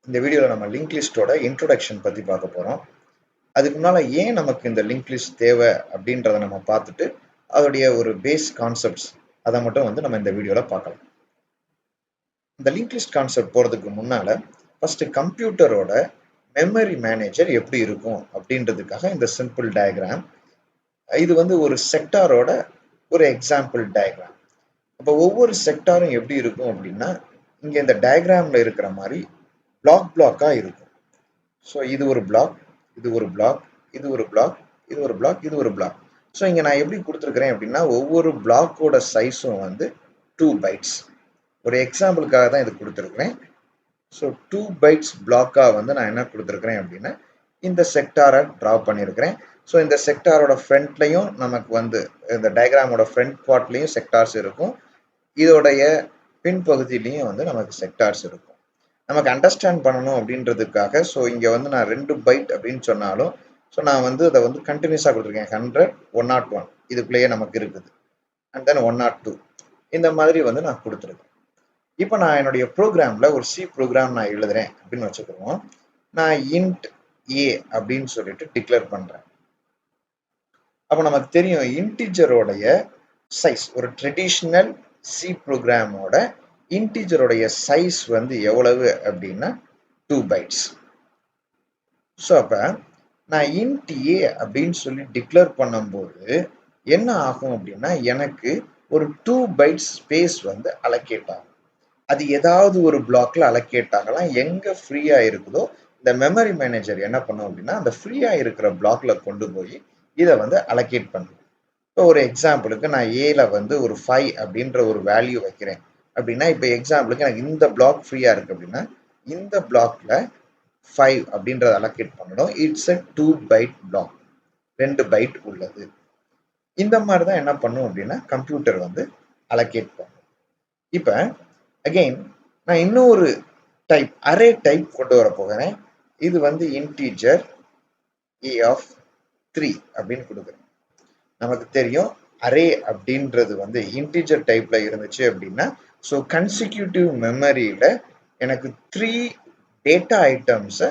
இந்த வீடியோவில் நம்ம லிங்க் லிஸ்ட்டோட இன்ட்ரோடக்ஷன் பற்றி பார்க்க போகிறோம். அதுக்கு முன்னால் ஏன் நமக்கு இந்த லிங்க் லிஸ்ட் தேவை அப்படின்றத நம்ம பார்த்துட்டு அதோடைய ஒரு பேஸ் கான்செப்ட்ஸ் அதை மட்டும் நம்ம இந்த வீடியோவில் பார்க்கலாம். இந்த லிங்க் லிஸ்ட் கான்செப்ட் போகிறதுக்கு முன்னால் ஃபஸ்ட்டு கம்ப்யூட்டரோட மெமரி மேனேஜர் எப்படி இருக்கும் அப்படின்றதுக்காக இந்த சிம்பிள் டயக்ராம். இது ஒரு செக்டாரோட ஒரு எக்ஸாம்பிள் டயக்ராம். அப்போ ஒவ்வொரு செக்டாரும் எப்படி இருக்கும் அப்படின்னா இங்கே இந்த டயக்ராமில் இருக்கிற மாதிரி பிளாக்காக இருக்கும். ஸோ இது ஒரு பிளாக், இது ஒரு பிளாக், இது ஒரு பிளாக், இது ஒரு பிளாக், இது ஒரு பிளாக். ஸோ இங்கே நான் எப்படி கொடுத்துருக்குறேன் அப்படின்னா ஒவ்வொரு பிளாக்கோட சைஸும் 2 பைட்ஸ். ஒரு எக்ஸாம்பிளுக்காக தான் இது கொடுத்துருக்குறேன். ஸோ 2 பைட்ஸ் பிளாக்காக நான் என்ன கொடுத்துருக்குறேன் அப்படின்னா இந்த செக்டாரை ட்ரா பண்ணியிருக்கிறேன். ஸோ இந்த செக்டாரோட ஃப்ரண்ட்லையும் நமக்கு இந்த டயக்ராமோட ஃப்ரண்ட் பார்ட்லையும் செக்டார்ஸ் இருக்கும். இதோடைய பின்பகுதியிலையும் நமக்கு செக்டார்ஸ் இருக்கும். நமக்கு அண்டர்ஸ்டாண்ட் பண்ணணும் அப்படின்றதுக்காக ஸோ இங்கே நான் 2 பைட் அப்படின்னு சொன்னாலும் ஸோ நான் அதை கண்டினியூஸாக கொடுத்துருக்கேன். 100, 101 இதுக்குள்ளேயே நமக்கு இருக்குது. அண்ட் தென் 102 இந்த மாதிரி நான் கொடுத்துருக்கேன். இப்போ நான் என்னுடைய ப்ரோக்ராமில் ஒரு சி ப்ரோக்ராம் நான் எழுதுறேன் அப்படின்னு வச்சுக்கிறோம். நான் இன்ட் ஏ அப்படின்னு சொல்லிட்டு டிக்ளேர் பண்ணுறேன். அப்போ நமக்கு தெரியும் இன்டிஜரோடைய சைஸ், ஒரு ட்ரெடிஷ்னல் சி ப்ரோக்ராமோட இன்டிஜருடைய சைஸ் எவ்வளவு அப்படின்னா 2 பைட்ஸ். ஸோ அப்போ நான் இன்ட் ஏ அப்படின்னு சொல்லி டிக்ளேர் பண்ணும்போது என்ன ஆகும் அப்படின்னா எனக்கு ஒரு 2 பைட்ஸ் ஸ்பேஸ் அலோகேட் ஆகும். அது ஏதாவது ஒரு பிளாக்ல அலோகேட் ஆகலாம். எங்கே ஃப்ரீயாக இருக்குதோ இந்த மெமரி மேனேஜர் என்ன பண்ணும் அப்படின்னா அந்த ஃப்ரீயாக இருக்கிற பிளாக்ல கொண்டு போய் இதை அலோகேட் பண்ணும். இப்போ ஒரு எக்ஸாம்பிளுக்கு நான் ஏல ஒரு 5 அப்படின்ற ஒரு வேல்யூ வைக்கிறேன் அப்படின்னா இப்போ எக்ஸாம்பிளுக்கு எனக்கு இந்த பிளாக் ஃப்ரீயாக இருக்குது அப்படின்னா இந்த பிளாக்ல 5 அப்படின்றத அலோகேட் பண்ணணும். It's a 2 byte block, 2 byte உள்ளது. இந்த மாதிரி தான் என்ன பண்ணும் அப்படின்னா கம்ப்யூட்டர் அலோகேட் பண்ணும். இப்போ அகெயின் நான் இன்னொரு டைப் அரே டைப் கொண்டு வர போகிறேன். இது இன்டீஜர் a of 3 அப்படின்னு கொடுக்குறேன். நமக்கு தெரியும் அரே அப்படின்றது இன்டிஜர் டைப்ல இருந்துச்சு அப்படின்னா ஸோ கன்சிக்யூட்டிவ் மெமரியில எனக்கு 3 டேட்டா ஐட்டம்ஸை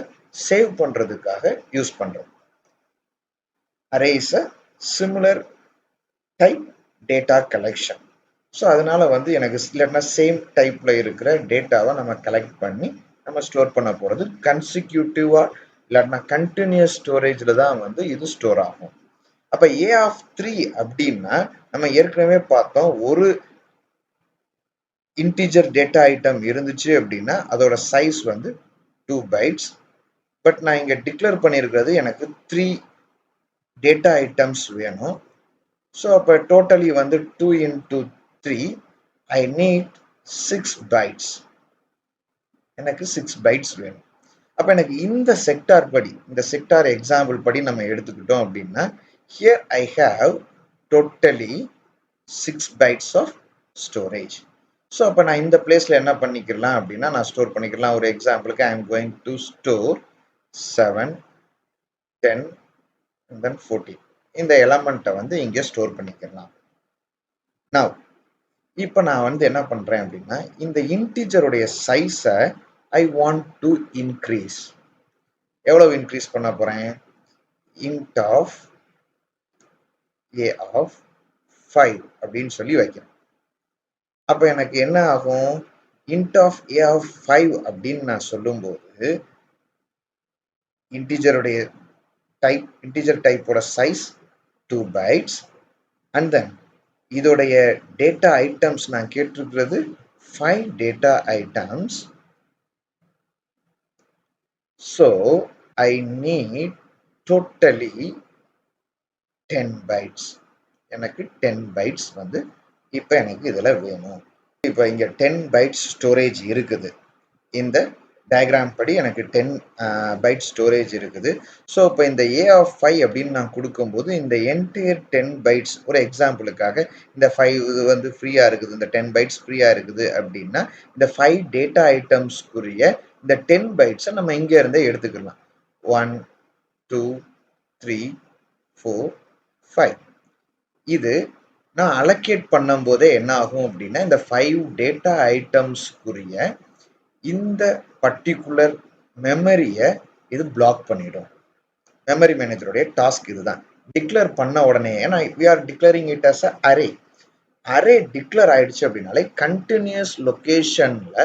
சேவ் பண்றதுக்காக யூஸ் பண்றோம். Array is a similar type data collection. So அதனால எனக்கு இல்லைன்னா சேம் டைப்ல இருக்கிற டேட்டாவை நம்ம கலெக்ட் பண்ணி நம்ம ஸ்டோர் பண்ண போறது கன்சிக்யூட்டிவா இல்லைன்னா கண்டினியூஸ் ஸ்டோரேஜ்ல தான் இது ஸ்டோர் ஆகும். அப்ப ஏ ஆஃப் 3 அப்படின்னா நம்ம ஏற்கனவே பார்த்தோம் ஒரு இன்டிஜர் டேட்டா ஐட்டம் இருந்துச்சு அப்படின்னா அதோட சைஸ் 2 பைட்ஸ். பட் நான் இங்க டிக்ளேர் பண்ணியிருக்கிறது எனக்கு 3 டேட்டா ஐட்டம்ஸ் வேணும். ஸோ அப்போ totally 2 into 3 I need 6 bytes. எனக்கு 6 பைட்ஸ் வேணும். அப்போ எனக்கு இந்த செக்டார் படி, இந்த செக்டார் எக்ஸாம்பிள் படி நம்ம எடுத்துக்கிட்டோம் அப்படின்னா here I have totally 6 bytes of storage. So அப்போ நான் இந்த பிளேஸில் என்ன பண்ணிக்கலாம் அப்படின்னா நான் ஸ்டோர் பண்ணிக்கலாம். ஒரு எக்ஸாம்பிளுக்கு ஐ am going to store 7, 10 and then 14 இந்த எலமெண்ட்டை இங்கே ஸ்டோர் பண்ணிக்கலாம். Now இப்போ நான் என்ன பண்ணுறேன் அப்படின்னா இந்த இன்டிஜருடைய சைஸை ஐ வாண்ட் டு இன்க்ரீஸ். எவ்வளவு இன்க்ரீஸ் பண்ண போகிறேன்? int of a of 5 அப்படின்னு சொல்லி வைக்கிறேன். அப்ப எனக்கு என்ன ஆகும்? int of a of 5 அப்படின்னு நான் சொல்லும்போது இன்டிஜருடைய டைப், இன்டிஜர் டைப்போட சைஸ் 2 பைட்ஸ் அண்ட் தென் இதோடைய டேட்டா ஐட்டம்ஸ் நான் கேட்டிருக்கிறது 5 data items. So I need totally 10 bytes. எனக்கு 10 பைட்ஸ் இப்போ எனக்கு இதில் வேணும். இப்போ இங்கே 10 பைட்ஸ் ஸ்டோரேஜ் இருக்குது. இந்த டயக்ராம் படி எனக்கு 10 பைட் ஸ்டோரேஜ் இருக்குது. ஸோ இப்போ இந்த ஏ ஆஃப் 5 அப்படின்னு நான் கொடுக்கும்போது இந்த என்டையர் 10 பைட்ஸ், ஒரு எக்ஸாம்பிளுக்காக இந்த 5 ஃப்ரீயாக இருக்குது, இந்த 10 பைட்ஸ் ஃப்ரீயாக இருக்குது அப்படின்னா இந்த 5 டேட்டா ஐட்டம்ஸ்க்குரிய இந்த 10 பைட்ஸை நம்ம இங்கே இருந்தே எடுத்துக்கலாம். 1, 2, 3, 4, 5. இது நான் அலோகேட் பண்ணும் போதே என்ன ஆகும் அப்படின்னா இந்த 5 டேட்டா ஐட்டம்ஸ்க்குரிய இந்த பர்டிகுலர் மெமரியை இது பிளாக் பண்ணிடும். மெமரி மேனேஜருடைய டாஸ்க் இதுதான். டிக்ளேர் பண்ண உடனே, ஏன்னா we are declaring it as a array. Array declare ஆயிடுச்சு அப்படின்னாலே கண்டினியூஸ் லொகேஷன்ல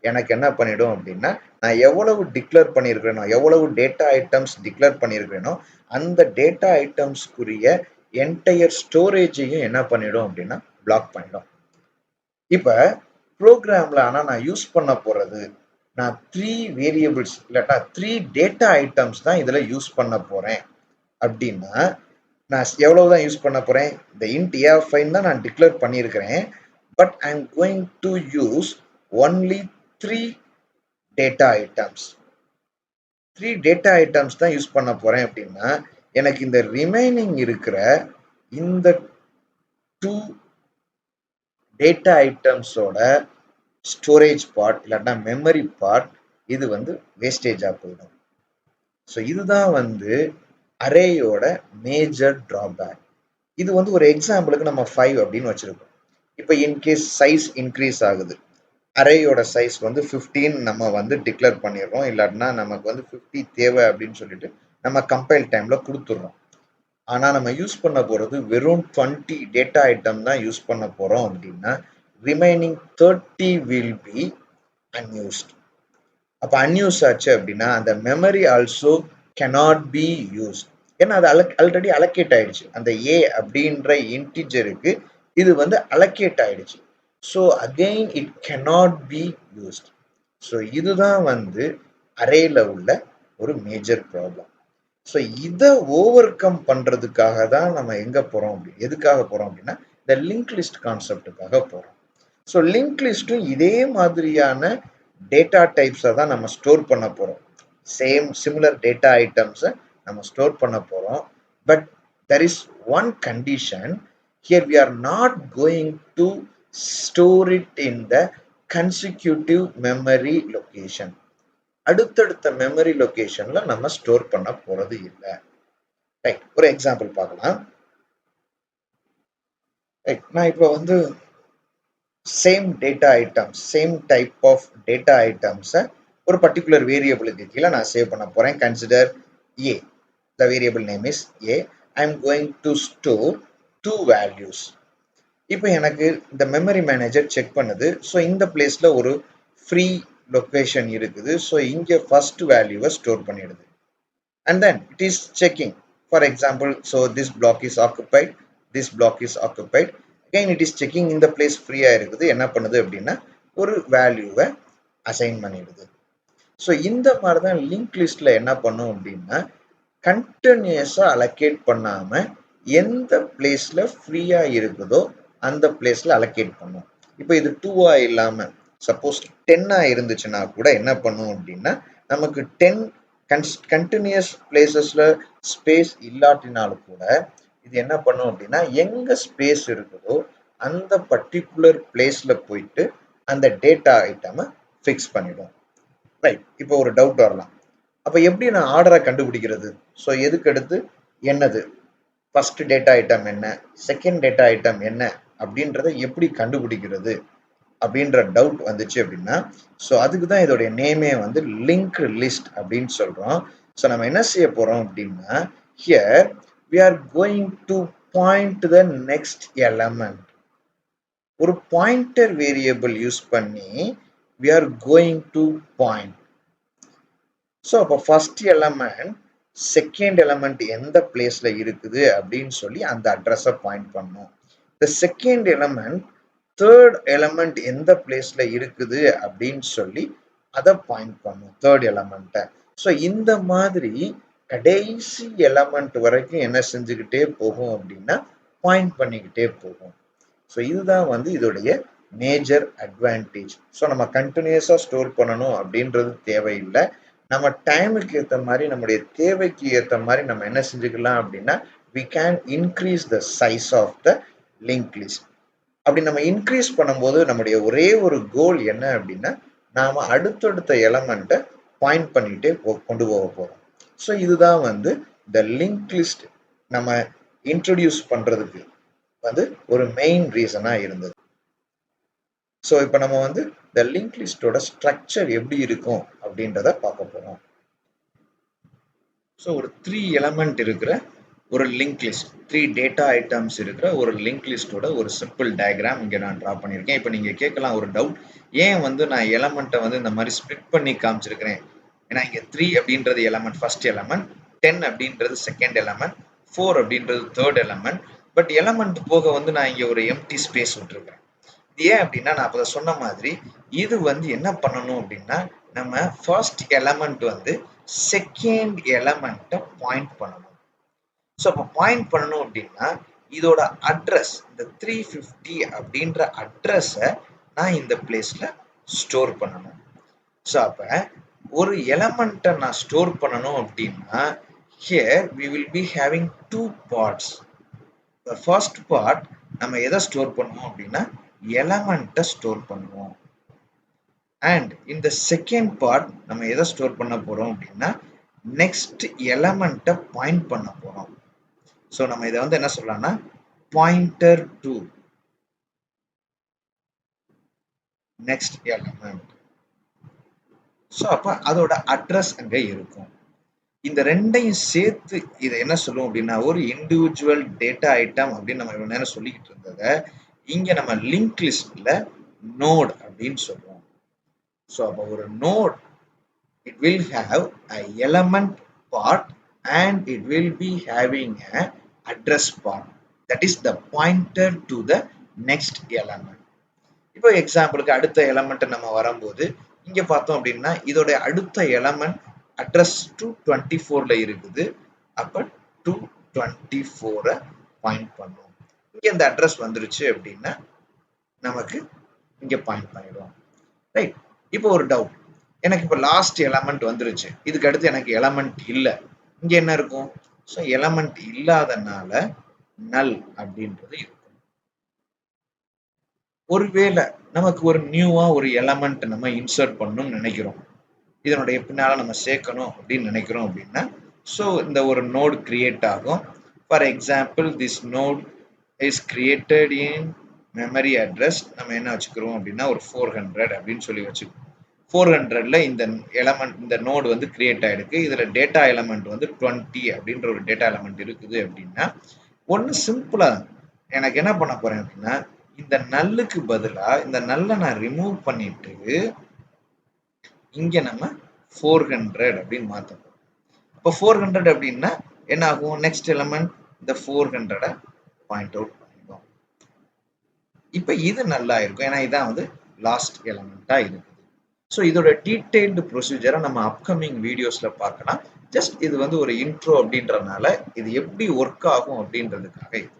எனக்கு என்ன பண்ணிடும் அப்படின்னா, நான் எவ்வளவு டிக்ளேர் பண்ணியிருக்கிறேனோ, எவ்வளவு டேட்டா ஐட்டம்ஸ் டிக்ளேர் பண்ணியிருக்கிறேனோ அந்த டேட்டா ஐட்டம்ஸ்க்குரிய என்டையர் ஸ்டோரேஜையும் என்ன பண்ணிடும் அப்படின்னா பிளாக் பண்ணிடும். இப்ப ப்ரோக்ராம்ல ஆனா நான் யூஸ் பண்ண போறது, நான் 3 வேரியபிள்ஸ் இல்லாட்டா 3 டேட்டா ஐட்டம்ஸ் தான் இதுல யூஸ் பண்ண போறேன் அப்படின்னா, நான் எவ்வளவுதான் யூஸ் பண்ண போறேன், இந்த int a5 தான் நான் டிக்ளேர் பண்ணியிருக்கிறேன். But I am going to use only 3 data items. 3 data items தான் யூஸ் பண்ண போறேன் அப்படின்னா, எனக்கு இந்த ரிமைனிங் இருக்கிற இந்த 2 டேட்டா ஐட்டம்ஸோட ஸ்டோரேஜ் பார்ட் இல்லாட்டா மெமரி பார்ட் இது வந்து வேஸ்டேஜா போயிடும். ஸோ இதுதான் வந்து அரேயோட மேஜர் டிராபேக். இது வந்து ஒரு எக்ஸாம்பிளுக்கு நம்ம 5 அப்படின்னு வச்சிருக்கோம். இப்போ இன்கேஸ் சைஸ் இன்க்ரீஸ் ஆகுது, அரேயோட சைஸ் வந்து 15 நம்ம வந்து டிக்ளேர் பண்ணிடுறோம், இல்லாட்டினா நமக்கு வந்து 50 தேவை அப்படின்னு சொல்லிட்டு நம்ம கம்பைல் டைம்ல கொடுத்துடுறோம். ஆனா நம்ம யூஸ் பண்ண போறது வெறும் 20 டேட்டா ஐட்டம் தான் யூஸ் பண்ண போறோம் அப்படின்னா, ரிமைனிங் 30 வில் பி அன்யூஸ்ட். அப்ப அன்யூஸ் ஆச்சு அப்படின்னா அந்த memory also cannot be used. ஏன்னா அது ஆல்ரெடி அலோகேட் ஆயிடுச்சு. அந்த ஏ அப்படின்ற இன்டிஜருக்கு இது வந்து அலோகேட் ஆயிடுச்சு. So again it cannot be used. So இதுதான் வந்து அரேல உள்ள ஒரு மேஜர் ப்ராப்ளம். ஸோ இதை ஓவர் கம் பண்றதுக்காக தான் நம்ம எங்க போறோம் அப்படி, எதுக்காக போறோம் அப்படின்னா இந்த லிங்க் லிஸ்ட் கான்செப்டுக்காக போறோம். ஸோ லிங்க் லிஸ்ட்டும் இதே மாதிரியான டேட்டா டைப்ஸை தான் நம்ம ஸ்டோர் பண்ண போறோம். சேம் சிமிலர் டேட்டா ஐட்டம்ஸை நம்ம ஸ்டோர் பண்ண போறோம். But there is one condition. Here we are not going to store it in the consecutive memory location. அடுத்தடுத்த மெமரி லொகேஷன்ல நம்ம ஸ்டோர் பண்ண போறது இல்லை. ரைட், ஒரு எக்ஸாம்பிள் பார்க்கலாம். ரைட், நான் இப்போ வந்து same data items, same type of data ஐட்டம்ஸை ஒரு பர்டிகுலர் வேரியபிளுக்கு கீழே நான் சேவ் பண்ண போறேன். Consider A. The variable name is A. I am going to store 2 values. இப்போ எனக்கு இந்த மெமரி மேனேஜர் செக் பண்ணுது. ஸோ இந்த பிளேஸ்ல ஒரு ஃப்ரீ லொகேஷன் இருக்குது. ஸோ இங்கே ஃபர்ஸ்ட் வேல்யூவை ஸ்டோர் பண்ணிடுது. And then it is checking. For example, so this block is occupied, this block is occupied. Again it is checking இந்த place free-ஆ இருக்குது. என்ன பண்ணுது அப்படின்னா ஒரு வேல்யூவை அசைன் பண்ணிடுது. ஸோ இந்த மாதிரி தான் லிங்க் லிஸ்ட்ல என்ன பண்ணும் அப்படின்னா கண்டினியூஸா அலோகேட் பண்ணாம எந்த பிளேஸ்ல ஃப்ரீயா இருக்குதோ அந்த பிளேஸ்ல அலோகேட் பண்ணும். இப்போ இது 2-ஆ இல்லாம சப்போஸ் 10-ஆ இருந்துச்சுன்னா கூட என்ன பண்ணும் அப்படின்னா நமக்கு 10 கண்டினியூஸ் பிளேசஸ்ல ஸ்பேஸ் இல்லாட்டினாலும் கூட இது என்ன பண்ணும் அப்படின்னா எங்க ஸ்பேஸ் இருக்குதோ அந்த பர்டிகுலர் பிளேஸ்ல போயிட்டு அந்த டேட்டா ஐட்டமை ஃபிக்ஸ் பண்ணிடும். ரைட், இப்போ ஒரு டவுட் வரலாம். அப்ப எப்படி நான் ஆர்டரை கண்டுபிடிக்கிறது? ஸோ எதுக்கு அடுத்து என்னது, ஃபர்ஸ்ட் டேட்டா ஐட்டம் என்ன, செகண்ட் டேட்டா ஐட்டம் என்ன அப்படின்றத எப்படி கண்டுபிடிக்கிறது அப்படின்ற டவுட் வந்துச்சு அப்படின்னா, ஸோ அதுக்கு தான் இதோடைய நேமே வந்து லிங்க் லிஸ்ட் அப்படின்னு சொல்றோம். ஸோ நம்ம என்ன செய்ய போறோம் அப்படின்னா, here we are going to point to the next element. ஒரு பாயிண்டர் வேரியபிள் யூஸ் பண்ணி we are going to point. So அப்போ ஃபர்ஸ்ட் எலமெண்ட் செகண்ட் எலமெண்ட் எந்த பிளேஸ்ல இருக்குது அப்படின்னு சொல்லி அந்த அட்ரஸை பாயிண்ட் பண்ணும். இந்த செகண்ட் எலமெண்ட் தேர்ட் எலமெண்ட் எந்த பிளேஸ்ல இருக்குது அப்படின்னு சொல்லி அதை பாயிண்ட் பண்ணும், தேர்ட் எலமெண்ட்டை. ஸோ இந்த மாதிரி கடைசி எலமெண்ட் வரைக்கும் என்ன செஞ்சுக்கிட்டே போகும் அப்படின்னா பாயிண்ட் பண்ணிக்கிட்டே போகும். ஸோ இதுதான் வந்து இதோடைய மேஜர் அட்வான்டேஜ். ஸோ நம்ம கண்டினியூஸா ஸ்டோர் பண்ணணும் அப்படின்றது தேவையில்லை. நம்ம டைமுக்கு ஏற்ற மாதிரி நம்முடைய தேவைக்கு ஏற்ற மாதிரி நம்ம என்ன செஞ்சுக்கலாம் அப்படின்னா we can increase the size of the linked list. அப்படி நம்ம இன்க்ரீஸ் பண்ணும்போது நம்முடைய ஒரே ஒரு கோல் என்ன அப்படின்னா நாம அடுத்தடுத்த எலமெண்ட்டை பாயிண்ட் பண்ணிட்டே கொண்டு போக போறோம். ஸோ இதுதான் வந்து இந்த லிங்க் லிஸ்ட் நம்ம இன்ட்ரடியூஸ் பண்றதுக்கு வந்து ஒரு மெயின் ரீசனா இருந்தது. ஸோ இப்போ நம்ம வந்து இந்த லிங்க் லிஸ்டோட ஸ்ட்ரக்சர் எப்படி இருக்கும் அப்படின்றத பார்க்க போறோம். ஸோ ஒரு 3 எலமெண்ட் இருக்கிற ஒரு லிங்க் லிஸ்ட், 3 டேட்டா ஐட்டம்ஸ் இருக்கிற ஒரு லிங்க் லிஸ்டோட ஒரு சிம்பிள் டயக்ராம் இங்கே நான் ட்ரா பண்ணியிருக்கேன். இப்போ நீங்கள் கேட்கலாம் ஒரு டவுட், ஏன் வந்து நான் எலமெண்ட்டை வந்து இந்த மாதிரி ஸ்ப்ளிட் பண்ணி காமிச்சிருக்கிறேன்? ஏன்னா இங்கே 3 அப்படின்றது எலமெண்ட் ஃபர்ஸ்ட் எலமெண்ட், 10 அப்படின்றது செகண்ட் எலமெண்ட், 4 அப்படின்றது தேர்ட் எலமெண்ட். பட் எலமெண்ட் போக வந்து நான் இங்கே ஒரு எம்டி ஸ்பேஸ் விட்டுருக்கேன். இது ஏன் அப்படின்னா, நான் அப்போ சொன்ன மாதிரி இது வந்து என்ன பண்ணணும் அப்படின்னா, நம்ம ஃபர்ஸ்ட் எலமெண்ட் வந்து செகண்ட் எலமெண்ட்டை பாயிண்ட் பண்ணணும். ஸோ அப்போ பாயிண்ட் பண்ணணும் அப்படின்னா இதோட அட்ரஸ், இந்த 350 அப்படின்ற அட்ரஸை நான் இந்த பிளேஸ்ல ஸ்டோர் பண்ணணும். ஸோ அப்போ ஒரு எலமெண்ட்டை நான் ஸ்டோர் பண்ணணும் அப்படின்னா here we will be having two parts. The first part நம்ம எதை ஸ்டோர் பண்ணுவோம் அப்படின்னா எலமெண்ட்டை ஸ்டோர் பண்ணுவோம். அண்ட் இந்த செகண்ட் பார்ட் நம்ம எதை ஸ்டோர் பண்ண போறோம் அப்படின்னா நெக்ஸ்ட் எலமெண்ட்டை பாயிண்ட் பண்ண போறோம். ஸோ நம்ம இதை வந்து என்ன சொல்லலாம்னா pointer to next element. So அப்போ அதோட அட்ரஸ் அங்கே இருக்கும். இந்த ரெண்டையும் சேர்த்து இதை என்ன சொல்லுவோம் அப்படின்னா ஒரு இண்டிவிஜுவல் டேட்டா ஐட்டம் அப்படின்னு நம்ம இவ்வளவு நேரம் சொல்லிக்கிட்டு இருந்ததை இங்க நம்ம லிங்க் லிஸ்ட்ல நோட் அப்படின்னு சொல்லுவோம். ஸோ அப்போ ஒரு note it will have a element part and it will be having a address part, that is the pointer to the next element. இப்போ எக்ஸாம்பிளுக்கு அடுத்த எலமெண்ட் நம்ம வரும்போது இங்க பார்த்தோம் அப்படின்னா இதோட அடுத்த எலமெண்ட் அட்ரஸ் 224ல இருக்குது. அப்ப 224 பாயிண்ட் பண்ணும். இங்க இந்த அட்ரஸ் வந்துருச்சு அப்படின்னா நமக்கு இங்க பாயிண்ட் பண்ணிடுவோம். ரைட். இப்போ ஒரு டவுட், எனக்கு இப்போ லாஸ்ட் எலமெண்ட் வந்துருச்சு, இதுக்கு அடுத்து எனக்கு எலமெண்ட் இல்லை, இங்க என்ன இருக்கும்? ஸோ எலமெண்ட் இல்லாதனால நல் அப்படின்றது இருக்கும். ஒருவேளை நமக்கு ஒரு நியூவா ஒரு எலமெண்ட் நம்ம இன்சர்ட் பண்ணணும்னு நினைக்கிறோம், இதனுடைய பின்னால நம்ம சேர்க்கணும் அப்படின்னு நினைக்கிறோம் அப்படின்னா ஸோ இந்த ஒரு நோட் கிரியேட் ஆகும். For example this node is created in memory address நம்ம என்ன வச்சுக்கிறோம் அப்படின்னா ஒரு 400 அப்படின்னு சொல்லி வச்சுக்கிறோம். 400ல இந்த எலமெண்ட் இந்த நோடு வந்து கிரியேட் ஆயிருக்கு. இதுல டேட்டா எலமெண்ட் வந்து 20 அப்படின்ற ஒரு டேட்டா எலமெண்ட் இருக்குது அப்படின்னா ஒன்று சிம்பிளா எனக்கு என்ன பண்ண போறேன் அப்படின்னா இந்த நல்லுக்கு பதிலா இந்த நல்லை நான் ரிமூவ் பண்ணிட்டு இங்க நம்ம 400 அப்படின்னு மாத்தணும். அப்போ 400 அப்படின்னா என்ன ஆகும்? நெக்ஸ்ட் எலமெண்ட் இந்த 400 பாயிண்ட் அவுட் பண்ணிடும். இப்போ இது நல்லா இருக்கும், ஏன்னா இதான் வந்து லாஸ்ட் எலமெண்டா இருக்குது. ஸோ இதோட டீடைல்டு ப்ரொசீஜரை நம்ம அப்கமிங் வீடியோஸ்ல பார்க்கலாம். ஜஸ்ட் இது வந்து ஒரு இன்ட்ரோ அப்படின்றதுனால இது எப்படி ஒர்க் ஆகும் அப்படின்றதுக்காக இது.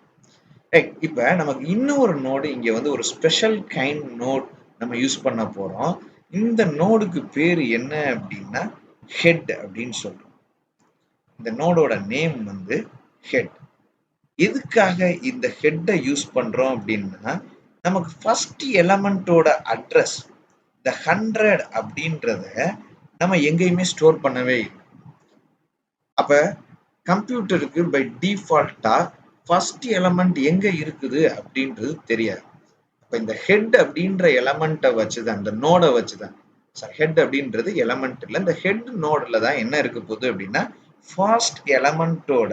இப்போ நமக்கு இன்னொரு நோடு இங்க வந்து ஒரு ஸ்பெஷல் கைண்ட் நோட் நம்ம யூஸ் பண்ண போறோம். இந்த நோடுக்கு பேரு என்ன அப்படின்னா ஹெட் அப்படின்னு சொல்றோம். இந்த நோடோட நேம் வந்து ஹெட். எதுக்காக இந்த ஹெட்டை யூஸ் பண்றோம் அப்படின்னா நமக்கு ஃபர்ஸ்ட் எலமெண்டோட அட்ரஸ் இந்த 100 அப்படின்றத நம்ம எங்கேயுமே ஸ்டோர் பண்ணவே இல்லை. அப்ப கம்ப்யூட்டருக்கு பை டிஃபால்ட்டா ஃபர்ஸ்ட் எலமெண்ட் எங்க இருக்குது அப்படின்றது தெரியாது. அப்ப இந்த ஹெட் அப்படின்ற எலமெண்ட்டை வச்சுதான், இந்த நோடை வச்சுதான், ஹெட் அப்படின்றது எலமெண்ட் இல்லை, இந்த ஹெட் நோட்ல தான் என்ன இருக்க போகுது அப்படின்னா ஃபர்ஸ்ட் எலமெண்டோட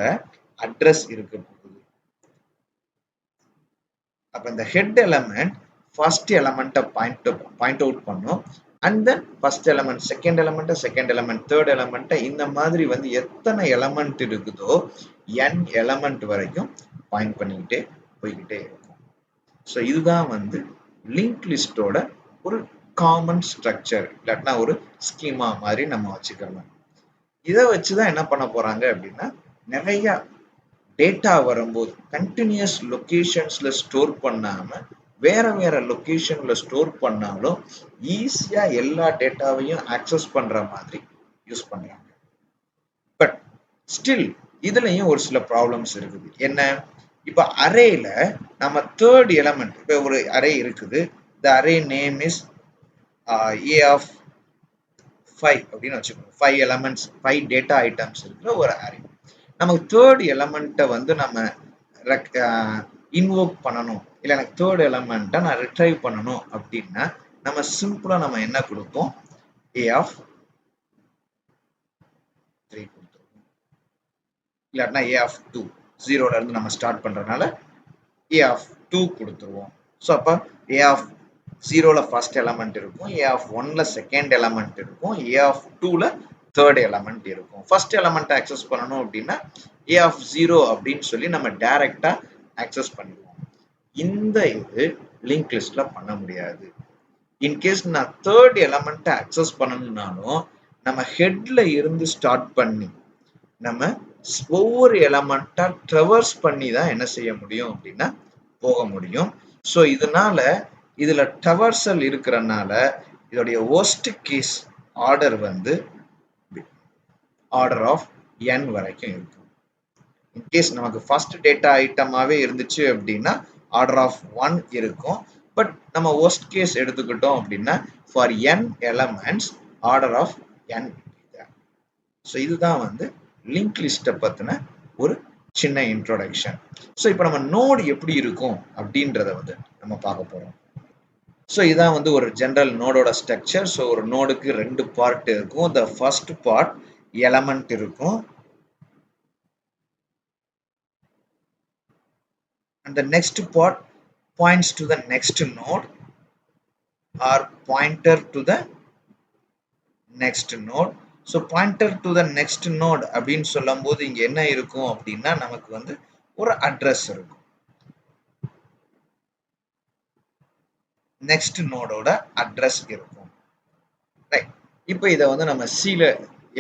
அட்ரஸ் இருக்க போகுது. அப்ப இந்த ஹெட் எலமெண்ட் ஃபர்ஸ்ட் எலமெண்ட்டை பாயிண்ட் அவுட் பண்ணும். And then first element, second element, third element, இந்த மாதிரி வந்து எத்தனை எலமெண்ட் இருக்குதோ n எலமெண்ட் வரைக்கும் பாயிண்ட் பண்ணிக்கிட்டே போய்கிட்டே இருக்கும். ஸோ இதுதான் வந்து லிங்க் லிஸ்டோட ஒரு காமன் ஸ்ட்ரக்சர், இல்லாட்டினா ஒரு ஸ்கீமா மாதிரி நம்ம வச்சுக்கலாம். இதை வச்சுதான் என்ன பண்ண போறாங்க அப்படின்னா நிறைய டேட்டா வரும்போது கண்டினியூஸ் லொகேஷன்ஸ்ல ஸ்டோர் பண்ணாம வேற வேற லொகேஷன்ல ஸ்டோர் பண்ணாலும் ஈஸியா எல்லா டேட்டாவையும் ஆக்சஸ் பண்ற மாதிரி யூஸ் பண்றாங்க. பட் ஸ்டில் இதுலயும் ஒரு சில ப்ராப்ளம்ஸ் இருக்குது. என்ன? இப்ப அரேல நம்ம தேர்ட் எலமெண்ட், இப்ப ஒரு அரே இருக்குது, the array name is a of 5 அப்படின்னு வச்சுக்கோங்க. 5 elements, 5 டேட்டா ஐட்டம்ஸ் இருக்கிற ஒரு அரே. நமக்கு தேர்ட் எலமெண்ட்டை வந்து நம்ம இன்வோக் பண்ணணும், இல்லை எனக்கு தேர்ட் எலமெண்ட்டை நான் ரிட்ரைவ் பண்ணணும் அப்படின்னா நம்ம சிம்பிளா நம்ம என்ன கொடுப்போம்? a of 3 கொடுத்துருவோம். இல்லாட்டினா ஏ ஆஃப் 2 0ல இருந்து நம்ம ஸ்டார்ட் பண்றதுனால ஏ ஆஃப் 2 கொடுத்துருவோம். ஸோ அப்போ ஏ ஆஃப் 0ல ஃபர்ஸ்ட் எலமெண்ட் இருக்கும், ஏ ஆஃப் 1ல செகண்ட் எலமெண்ட் இருக்கும், ஏ ஆஃப் 2ல தேர்ட் எலமெண்ட் இருக்கும். ஃபர்ஸ்ட் எலமெண்ட் ஆக்சஸ் பண்ணணும் அப்படின்னா ஏ ஆஃப் 0 அப்படின்னு சொல்லி நம்ம டைரக்டா ஆக்சஸ் பண்ணிடுவோம். இந்த இது லிங்க் லிஸ்ட்ல பண்ண முடியாது. இன்கேஸ் நான் தேர்ட் எலமெண்ட்டை ஆக்சஸ் பண்ணணும்னாலும் நம்ம ஹெட்ல இருந்து ஸ்டார்ட் பண்ணி நம்ம ஒவ்வொரு எலமெண்டா ட்ரெவர்ஸ் பண்ணி தான் என்ன செய்ய முடியும் அப்படின்னா போக முடியும். ஸோ இதனால இதுல ட்ரெவர்சல் இருக்கிறனால இதோடைய worst கேஸ் ஆர்டர் வந்து ஆர்டர் ஆஃப் n வரைக்கும் இருக்கும். இன்கேஸ் நமக்கு ஃபர்ஸ்ட் டேட்டா ஐட்டமாவே இருந்துச்சு அப்படின்னா ஆர்டர் ஆஃப் 1 இருக்கும். பட் நம்ம worst கேஸ் எடுத்துக்கிட்டோம் அப்படின்னா for n elements order of n. So இதுதான் வந்து லிங்க் லிஸ்ட்டை பற்றின ஒரு சின்ன இன்ட்ரோடக்ஷன். ஸோ இப்போ நம்ம நோடு எப்படி இருக்கும் அப்படின்றத வந்து நம்ம பார்க்க போகிறோம். ஸோ இதான் வந்து ஒரு ஜென்ரல் நோடோட ஸ்ட்ரக்சர். ஸோ ஒரு நோடுக்கு 2 பார்ட் இருக்கும். த ஃபர்ஸ்ட் பார்ட் எலமெண்ட் இருக்கும். And the next part points to the next node or pointer to the next node. So pointer to the next node அப்படின்னு சொல்லும் போது இங்க என்ன இருக்கும் அப்படின்னா நமக்கு வந்து ஒரு அட்ரஸ் இருக்கும். நெக்ஸ்ட் நோடோட அட்ரஸ் இருக்கும். ரைட். இப்போ இதை வந்து நம்ம சில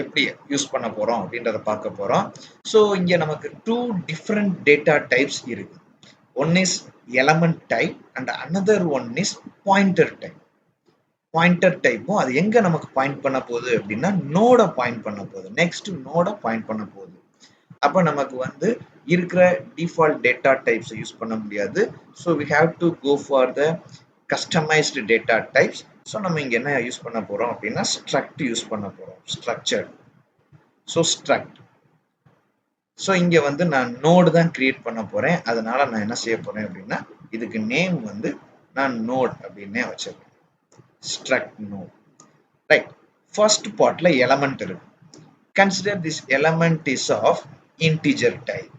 எப்படி யூஸ் பண்ண போறோம் அப்படின்றத பார்க்க போறோம். ஸோ இங்க நமக்கு 2 டிஃப்ரெண்ட் டேட்டா டைப்ஸ் இருக்கு. One is element type and another one is pointer type. Pointer டைப்பும் அது எங்க நமக்கு பாயிண்ட் பண்ண போகுது அப்படின்னா நோட பாயிண்ட் பண்ண போகுது, நெக்ஸ்ட் நோட பாயிண்ட் பண்ண போகுது. அப்ப நமக்கு வந்து இருக்கிற டிஃபால்ட் டேட்டா டைப்ஸ் யூஸ் பண்ண முடியாது. So we have to go for the customised data types. So நம்ம இங்க என்ன யூஸ் பண்ண போறோம் அப்படின்னா ஸ்ட்ரக்ட் யூஸ் பண்ண போறோம். ஸ்ட்ரக்சர். So struct. ஸோ இங்க வந்து நான் நோடு தான் கிரியேட் பண்ண போறேன். அதனால நான் என்ன செய்ய போறேன் அப்படின்னா இதுக்கு நேம் வந்து நான் நோட் அப்படின்னே வச்சிருக்கேன். struct node. Right. First partல element இருக்கு. Consider this element is of integer type.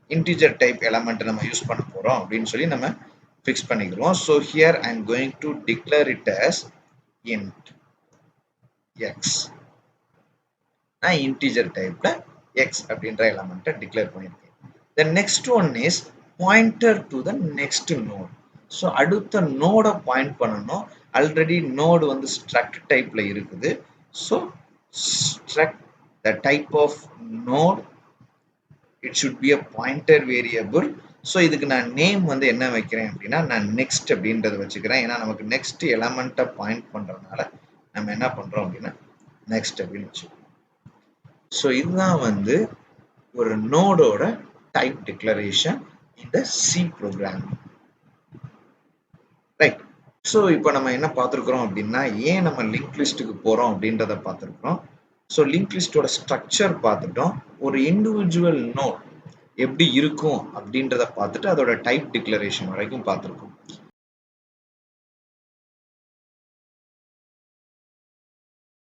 Integer type element நம்ம யூஸ் பண்ண போறோம் அப்படின்னு சொல்லி நம்ம ஃபிக்ஸ் பண்ணிக்கிறோம். So here I am going to declare it as int x. நான் integer typeல x அப்படின்ற எலமெண்ட்டை டிக்ளேர் பண்ணியிருக்கேன். The next one is pointer to the next node. So அடுத்த நோட பாயிண்ட் பண்ணணும். ஆல்ரெடி நோடு வந்து ஸ்ட்ரக்ட் டைப்ல இருக்குது. So struct the type of node it should be a pointer variable. So இதுக்கு நான் நேம் வந்து என்ன வைக்கிறேன் அப்படின்னா நான் நெக்ஸ்ட் அப்படின்றத வச்சுக்கிறேன். ஏன்னா நமக்கு நெக்ஸ்ட் எலமெண்ட்டை பாயிண்ட் பண்றதுனால நம்ம என்ன பண்றோம் அப்படின்னா நெக்ஸ்ட் அப்படின்னு வச்சுக்கோம். ஸோ இதுதான் வந்து ஒரு நோடோட டைப் டிக்ளரேஷன் இந்த சி ப்ரோக்ராமிங். ரைட். ஸோ இப்போ நம்ம என்ன பார்த்துருக்குறோம் அப்படின்னா ஏன் நம்ம லிங்க் லிஸ்ட்டுக்கு போகிறோம் அப்படின்றத பார்த்துருக்குறோம். ஸோ லிங்க் லிஸ்டோட ஸ்ட்ரக்சர் பார்த்துட்டோம். ஒரு இண்டிவிஜுவல் நோட் எப்படி இருக்கும் அப்படின்றத பார்த்துட்டு அதோட டைப் டிக்ளரேஷன் வரைக்கும் பார்த்துருக்கோம்.